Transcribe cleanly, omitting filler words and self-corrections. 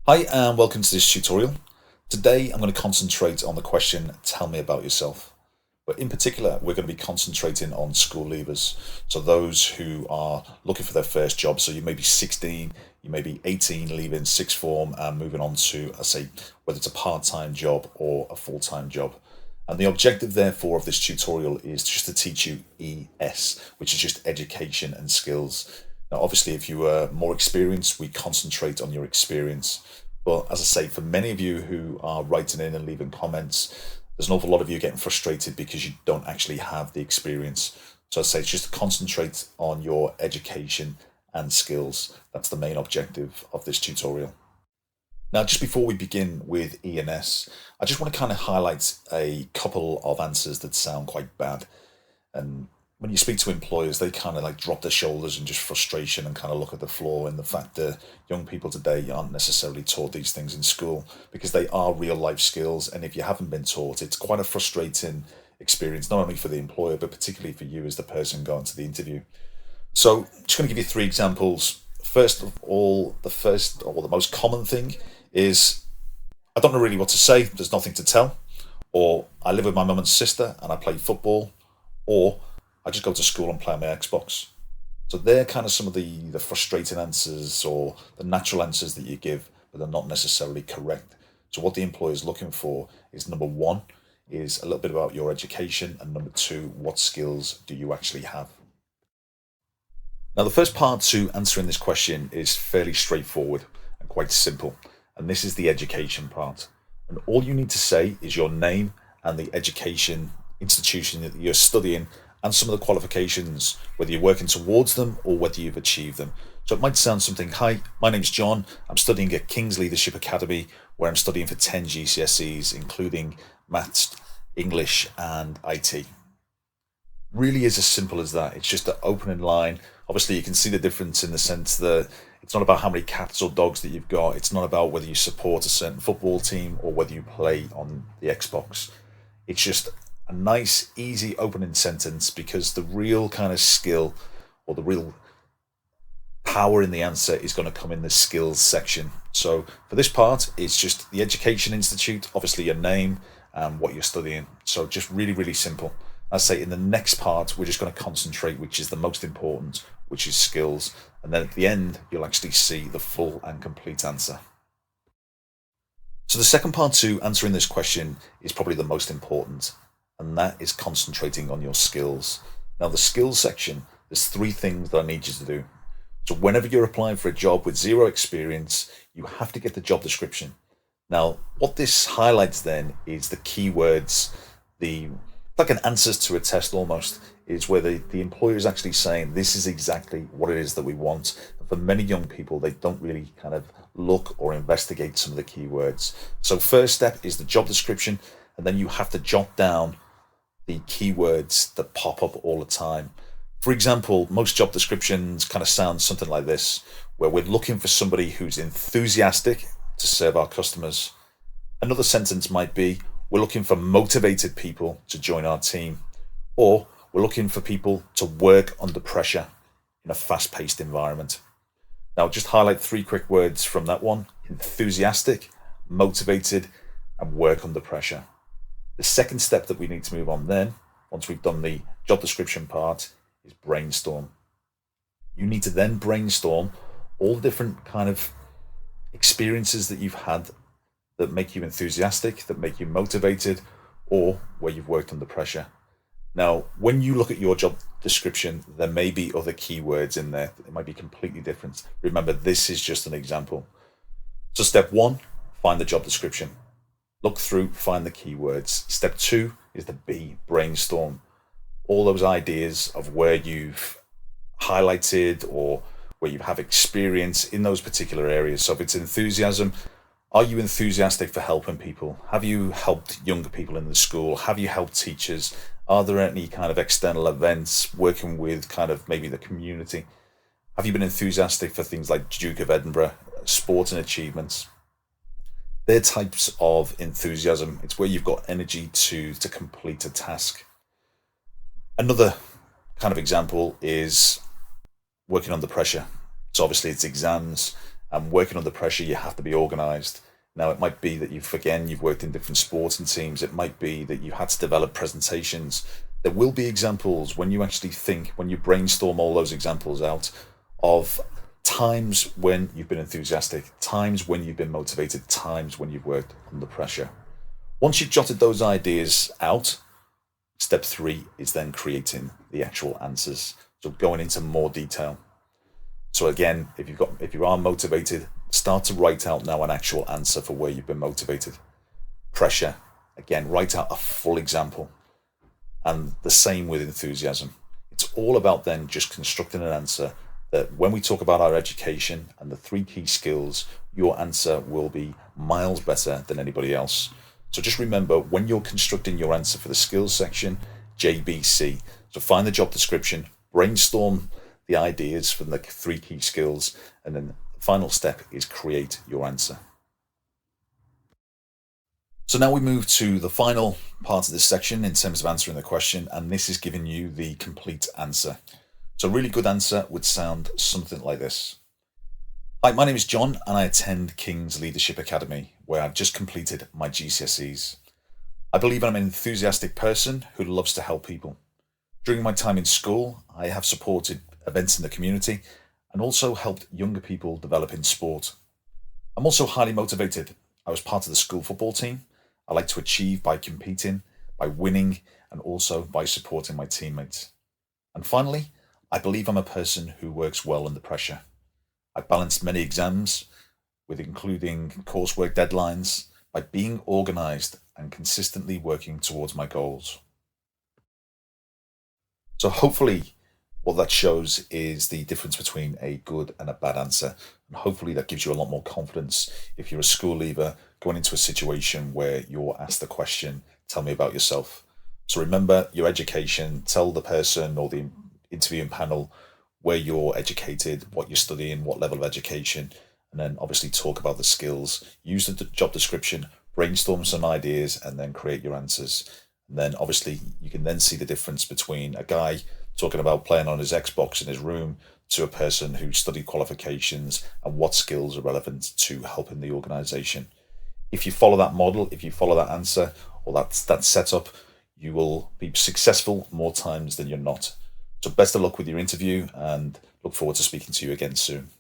Hi and welcome to this tutorial. Today I'm going to concentrate on the question, tell me about yourself. But in particular, we're going to be concentrating on school leavers. So those who are looking for their first job. So you may be 16, you may be 18, leaving sixth form and moving on to, say, whether it's a part-time job or a full-time job. And the objective, therefore, of this tutorial is just to teach you ES, which is just education and skills. Now, obviously, if you are more experienced, we concentrate on your experience. But as I say, for many of you who are writing in and leaving comments, there's an awful lot of you getting frustrated because you don't actually have the experience. So I say it's just to concentrate on your education and skills. That's the main objective of this tutorial. Now, just before we begin with ENS, I just want to kind of highlight a couple of answers that sound quite bad. And when you speak to employers, they kind of like drop their shoulders in just frustration and kind of look at the floor and the fact that young people today aren't necessarily taught these things in school because they are real life skills. And if you haven't been taught, it's quite a frustrating experience, not only for the employer, but particularly for you as the person going to the interview. So, just going to give you three examples. First of all, the first or the most common thing is I don't know really what to say, there's nothing to tell, or I live with my mum and sister and I play football, or I just go to school and play on my Xbox. So they're kind of some of the frustrating answers or the natural answers that you give, but they're not necessarily correct. So what the employer is looking for is number one, is a little bit about your education, and number two, what skills do you actually have? Now, the first part to answering this question is fairly straightforward and quite simple, and this is the education part. And all you need to say is your name and the education institution that you're studying and some of the qualifications, whether you're working towards them or whether you've achieved them. So it might sound something, hi, my name's John, I'm studying at King's Leadership Academy, where I'm studying for 10 GCSEs, including maths, English, and IT. Really is as simple as that. It's just an opening line. Obviously, you can see the difference in the sense that it's not about how many cats or dogs that you've got. It's not about whether you support a certain football team or whether you play on the Xbox. It's just a nice, easy opening sentence because the real kind of skill or the real power in the answer is going to come in the skills section. So for this part, it's just the Education Institute, obviously your name and what you're studying. So just really, really simple. I say in the next part, we're just going to concentrate, which is the most important, which is skills. And then at the end, you'll actually see the full and complete answer. So the second part to answering this question is probably the most important, and that is concentrating on your skills. Now, the skills section, there's three things that I need you to do. So whenever you're applying for a job with zero experience, you have to get the job description. Now, what this highlights then is the keywords, the like an answers to a test almost, is where the employer is actually saying this is exactly what it is that we want. And for many young people, they don't really kind of look or investigate some of the keywords. So first step is the job description, and then you have to jot down the keywords that pop up all the time. For example, most job descriptions kind of sound something like this, where we're looking for somebody who's enthusiastic to serve our customers. Another sentence might be, we're looking for motivated people to join our team, or we're looking for people to work under pressure in a fast-paced environment. Now, just highlight three quick words from that one: enthusiastic, motivated, and work under pressure. The second step that we need to move on then, once we've done the job description part, is brainstorm. You need to then brainstorm all the different kind of experiences that you've had that make you enthusiastic, that make you motivated, or where you've worked under pressure. Now, when you look at your job description, there may be other keywords in there. It might be completely different. Remember, this is just an example. So step one, find the job description. Look through, find the keywords. Step two is the B, brainstorm. All those ideas of where you've highlighted or where you have experience in those particular areas. So if it's enthusiasm, are you enthusiastic for helping people? Have you helped younger people in the school? Have you helped teachers? Are there any kind of external events working with kind of maybe the community? Have you been enthusiastic for things like Duke of Edinburgh, sport and achievements? They're types of enthusiasm. It's where you've got energy to complete a task. Another kind of example is working under pressure. So obviously it's exams And working under pressure, you have to be organized. Now, it might be that you've worked in different sporting teams. It might be that you had to develop presentations. There will be examples when you actually think, when you brainstorm all those examples out, of times when you've been enthusiastic, times when you've been motivated, times when you've worked under pressure. Once you've jotted those ideas out, step 3 is then creating the actual answers. So going into more detail. So again, if you are motivated, start to write out now an actual answer for where you've been motivated. Pressure, again, write out a full example. And the same with enthusiasm. It's all about then just constructing an answer that when we talk about our education and the 3 key skills, your answer will be miles better than anybody else. So just remember, when you're constructing your answer for the skills section, JBC. So find the job description, brainstorm the ideas from the 3 key skills, and then the final step is create your answer. So now we move to the final part of this section in terms of answering the question, and this is giving you the complete answer. So a really good answer would sound something like this. Hi, my name is John and I attend King's Leadership Academy, where I've just completed my GCSEs. I believe I'm an enthusiastic person who loves to help people. During my time in school, I have supported events in the community and also helped younger people develop in sport. I'm also highly motivated. I was part of the school football team. I like to achieve by competing, by winning, and also by supporting my teammates. And finally, I believe I'm a person who works well under pressure. I balanced many exams, with including coursework deadlines, by being organised and consistently working towards my goals. So hopefully what that shows is the difference between a good and a bad answer. And hopefully that gives you a lot more confidence if you're a school leaver going into a situation where you're asked the question, tell me about yourself. So remember your education, tell the person or the interviewing panel where you're educated, what you're studying, what level of education, and then obviously talk about the skills, use the job description, brainstorm some ideas, and then create your answers. And then obviously you can then see the difference between a guy talking about playing on his Xbox in his room to a person who studied qualifications and what skills are relevant to helping the organization. If you follow that model, if you follow that answer or that setup, you will be successful more times than you're not. So best of luck with your interview and look forward to speaking to you again soon.